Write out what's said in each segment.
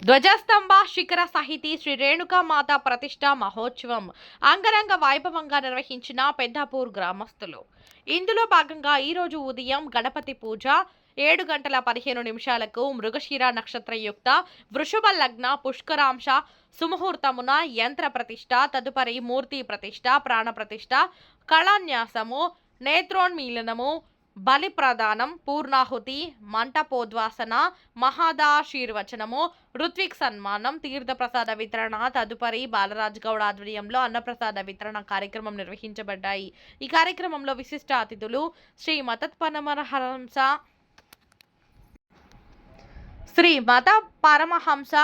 ధ్వజస్తంభ శిఖర సహితి శ్రీ రేణుకామాత ప్రతిష్ఠా మహోత్సవం అంగరంగ వైభవంగా నిర్వహించిన పెద్దాపూర్ గ్రామస్తులు. ఇందులో భాగంగా ఈరోజు ఉదయం గణపతి పూజ 7:15 మృగశిర నక్షత్రయుక్త వృషభ లగ్న పుష్కరాంశ సుముహూర్తమున యంత్ర ప్రతిష్ఠ, తదుపరి మూర్తి ప్రతిష్ఠ, ప్రాణ ప్రతిష్ఠ, కళాన్యాసము, నేత్రోన్మీలనము, బలి ప్రదానం, పూర్ణాహుతి, మంటపోద్వాసన, మహాదాశీర్వచనము, ఋత్విక్ సన్మానం, తీర్థప్రసాద వితరణ, తదుపరి బాలరాజ్ గౌడ్ ఆధ్వర్యంలో అన్నప్రసాద వితరణ కార్యక్రమం నిర్వహించబడ్డాయి. ఈ కార్యక్రమంలో విశిష్ట అతిథులు శ్రీ మత పరమహంస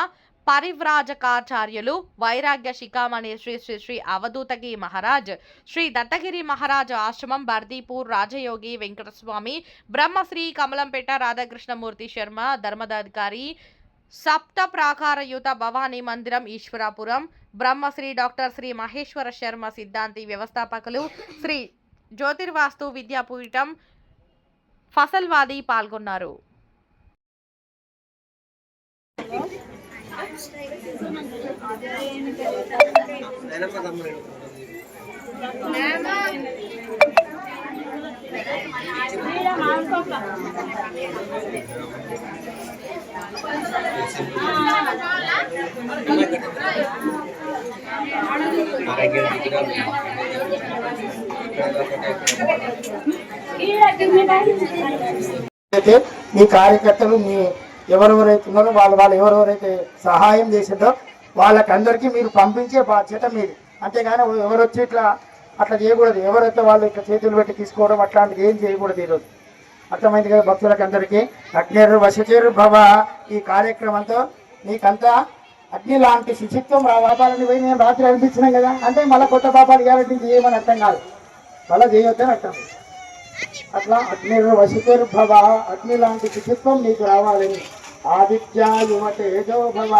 పరివ్రాజకాచార్యులు వైరాగ్య శిఖామణి శ్రీ శ్రీ శ్రీ అవధూతగి మహారాజ్, శ్రీ దత్తగిరి మహారాజ్ ఆశ్రమం బర్దీపూర్ రాజయోగి వెంకటస్వామి, బ్రహ్మశ్రీ కమలంపేట రాధాకృష్ణమూర్తి శర్మ ధర్మదాధికారి, సప్త ప్రాకారయుత భవానీ మందిరం ఈశ్వరాపురం, బ్రహ్మశ్రీ డాక్టర్ శ్రీ మహేశ్వర శర్మ సిద్ధాంతి వ్యవస్థాపకులు, శ్రీ జ్యోతిర్వాస్తు విద్యాపీఠం ఫసల్వాది పాల్గొన్నారు. మీ కార్యకర్తలు మీ ఎవరెవరైతే ఉన్నారో వాళ్ళు ఎవరెవరైతే సహాయం చేసిందో వాళ్ళకందరికీ మీరు పంపించే బాధ్యత మీది. అంతేగాని ఎవరు వచ్చి అట్లా చేయకూడదు. ఎవరైతే వాళ్ళు ఇట్లా చేతులు పెట్టి తీసుకోవడం అట్లాంటిది ఏం చేయకూడదు. ఈరోజు అర్థమైంది కదా భక్తులకు అందరికీ. అగ్నిర్ వశచేరు భవ ఈ కార్యక్రమంతో మీకంతా అగ్ని లాంటి శుచిత్వం పాపాలని పోయి నేను రాత్రి అనిపించినాం కదా అంటే మళ్ళీ కొత్త పాపాలు గ్యారెంటీ చేయమని అర్థం కాదు, మళ్ళీ చేయొద్దని అర్థం. అట్లా అగ్నిర్ వశచేరు భవ అగ్ని లాంటి శుచిత్వం నీకు రావాలని. ఆదిత్య యువ తేజో భవ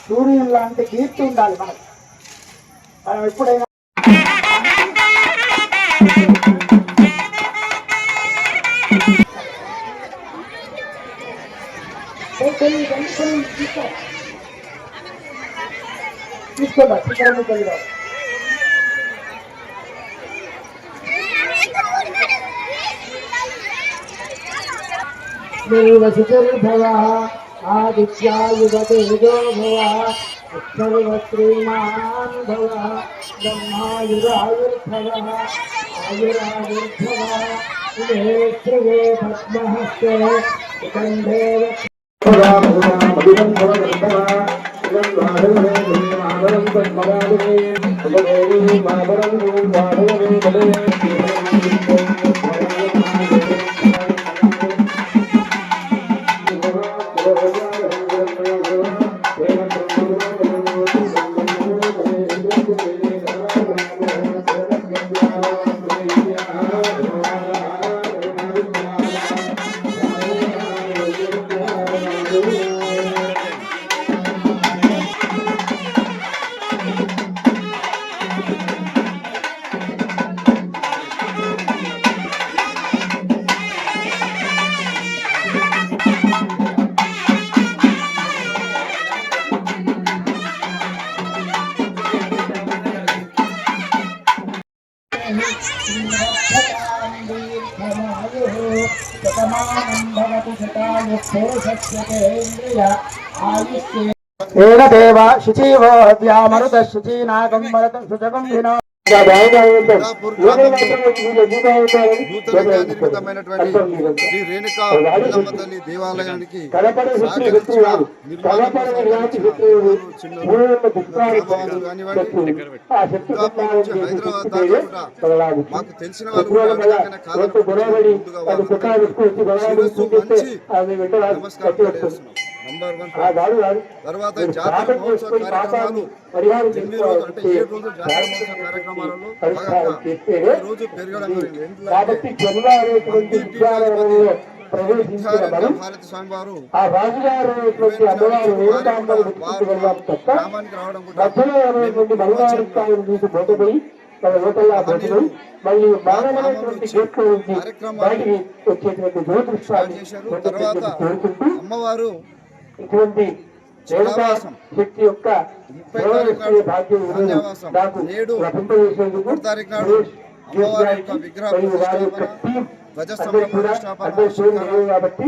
సూర్యుని లాంటి కీర్తి ఉండాలి మనకు. మనం ఎప్పుడైనా తీసుకోండి శిఖరం కలిగా వశిచర్భవ ఆదిత్యాయుగతేజో భవ ఉత్సవశ్రీమాన్ భవ బ్రహ్మాయురాయుర్భవ ఆయురాయుర్భవ శ్రీవే పద్మహస్తే కంఠే ఏకదేవ శుచీవో వ్యామరుత శుచీనాగం మరతం శుచకం వినో శ్రీ రేణుకా తల్లి దేవాలయానికి హైదరాబాద్ మాకు తెలిసిన తర్వాత జాతీయ మహోత్సవ కార్యక్రమాలు 8 రోజులు అంటే 7 రోజులు జాతీయ మహోత్సవ కార్యక్రమాలలో రోజు పెరగడం భారతి స్వామివారు గ్రామానికి రావడం తర్వాత అమ్మవారు రేణుకా శక్తి యొక్క సేవనిచ్చే భాగ్యం నాకు లభింపజేసేందుకు అమ్మవారి యొక్క విగ్రహ ప్రతిష్టాపన, ధ్వజస్తంభ ప్రతిష్టాపన, కాబట్టి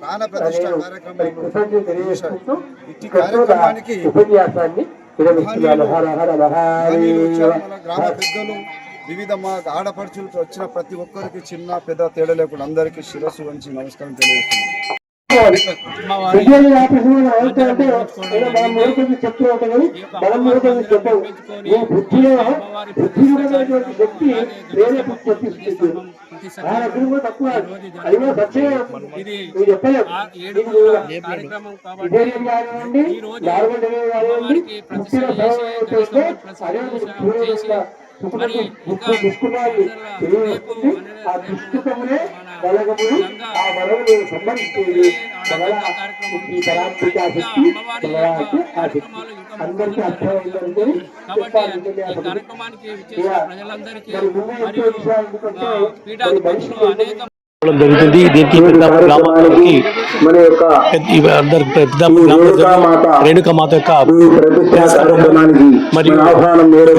ప్రాణ ప్రతిష్ఠా కార్యక్రమాలు తెలియజేసుకుంటూ ఇట్టి కార్యక్రమానికి ఉపన్యాసాన్ని విరమిస్తున్నాను. హర హర మహాదేవ. మన గ్రామ పెద్దలు వివిధ మా ఆడపడుచులతో వచ్చిన ప్రతి ఒక్కరికి చిన్న పెద్ద తేడా లేకుండా అందరికీ శిరస్సు వంచి నమస్కారం తెలియజేస్తున్నాను. చెప్తూ ఉంటాం మనం చెప్పవు. ఈ బుద్ధిలో బుద్ధిపరమైనటువంటి శక్తి వేరే చెప్పిస్తుంది. కూడా తక్కువ అయినా సత్యం నువ్వు చెప్పలేవు. ఇదేం కానివ్వండి, నార్మల్ కానివ్వండి, పుట్టిన అదే దుష్కున్నాన్ని తెలియజేస్తుంది. ఆ దుష్కృతమునే బలగములు, ఆ బలములు సంబంధించేది ఈ పరాత్మిక శక్తి, బలరాశి ఆ శక్తి అందరికీ అర్థమైందంటే జరుగుతుంది. దీనికి గ్రామానికి రేణుకా మాత యొక్క మరియు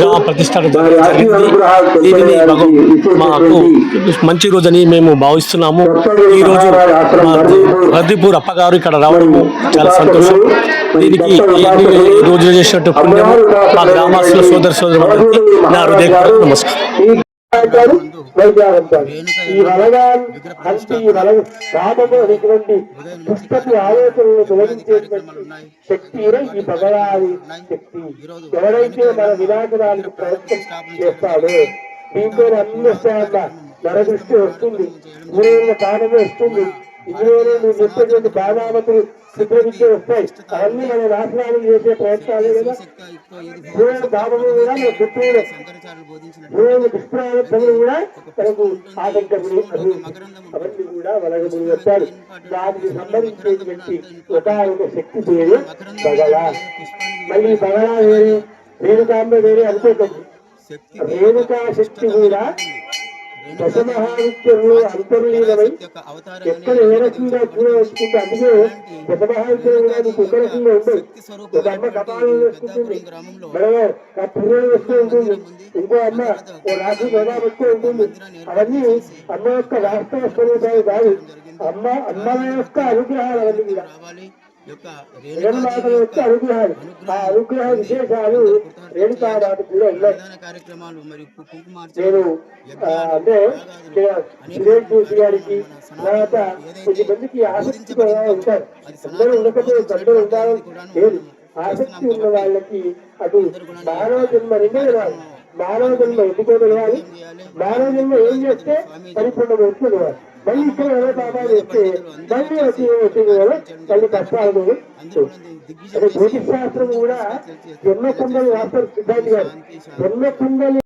గ్రామ ప్రతిష్టాన జరిగింది. దీనిని మాకు మంచి రోజని మేము భావిస్తున్నాము. ఈ రోజు హర్దీపూర్ అప్పగారు ఇక్కడ రావడము చాలా సంతోషం. దీనికి ఈ రోజు చేసినట్టు పుణ్యము మా గ్రామస్తుల సోదరులందరికీ నా హృదయపూర్వక నమస్కారం. ఈ రాబోయేటువంటి పుస్తక ఆలోచనలు తొలగించేటువంటి శక్తి ఈ భగవాని శక్తి. ఎవరైతే మన వినాశనానికి ప్రయత్నం చేస్తాడో దీంతో అన్ని వస్తాయన్న నరదృష్టి వస్తుంది, గురువుల కారణమే వస్తుంది. ఇందులో నువ్వు చెప్పేటువంటి బాధామతులు శుభ్రవిద్య వస్తాయి. అవన్నీ మన నాశనాలు చేసే ప్రయత్నాలే కదా. గురువుల దామము కూడా మన శత్రువులే. గురువుల దుష్ప్రయోగములు కూడా మనకు ఆటంకములు అవన్నీ కూడా వలగములు వస్తాడు. దానికి సంబంధించేటువంటి ఒక శక్తి పేరు బగళ. మళ్ళీ బగళ వేరే, రేణుకాంబ వేరే అనుకోకండి. రేణుకా శక్తి కూడా దశమహావిద్యలో అంతర్లీనమై ఎక్కడ ఏ రకంగా చూడవచ్చుకుంటే అందుకే దశమహావిద్యలు కానీ ఒక రకంగా ఉండదు. ఒక అమ్మ కపాలం వేసుకుంటుంది, మరో ఆ పుర్రెలు వేస్తూ ఉంటుంది, ఇంకో అమ్మ ఓ రాశి గదా పెట్టుతూ ఉంటుంది. అవన్నీ అమ్మ యొక్క వాస్తవ స్వరూపాలు కాదు, అమ్మ యొక్క అనుగ్రహాలు అవన్నీ కూడా రేణుమాతల యొక్క అనుగ్రహాలు. ఆ అనుగ్రహ విశేషాలు రేణుకామాత కూడా ఉన్నాయి. నేను అంటే సురేష్ జోషి గారికి తర్వాత కొద్ది మందికి ఆసక్తి ఉంటారు. అందరూ ఉండకపోతే అందరూ ఉండాలని లేదు. ఆసక్తి ఉన్న వాళ్ళకి అటు మానవ జన్మ రెండే రాదు. మానవ జన్మ ఎందుకో తెలియాలి, మానవ జన్మ ఏం చేస్తే పరిపూర్ణం ఎందుకు తెలియాలి. మళ్ళీ ఇక్కడ ఏదో పాపాలు చేస్తే మళ్ళీ వచ్చింది కదా మళ్ళీ కష్టాలు. అదే జ్యోతిష్ శాస్త్రం కూడా జన్మ కుండలి రాస్తారు సిద్ధాంతి గారు. జన్మ కుండలి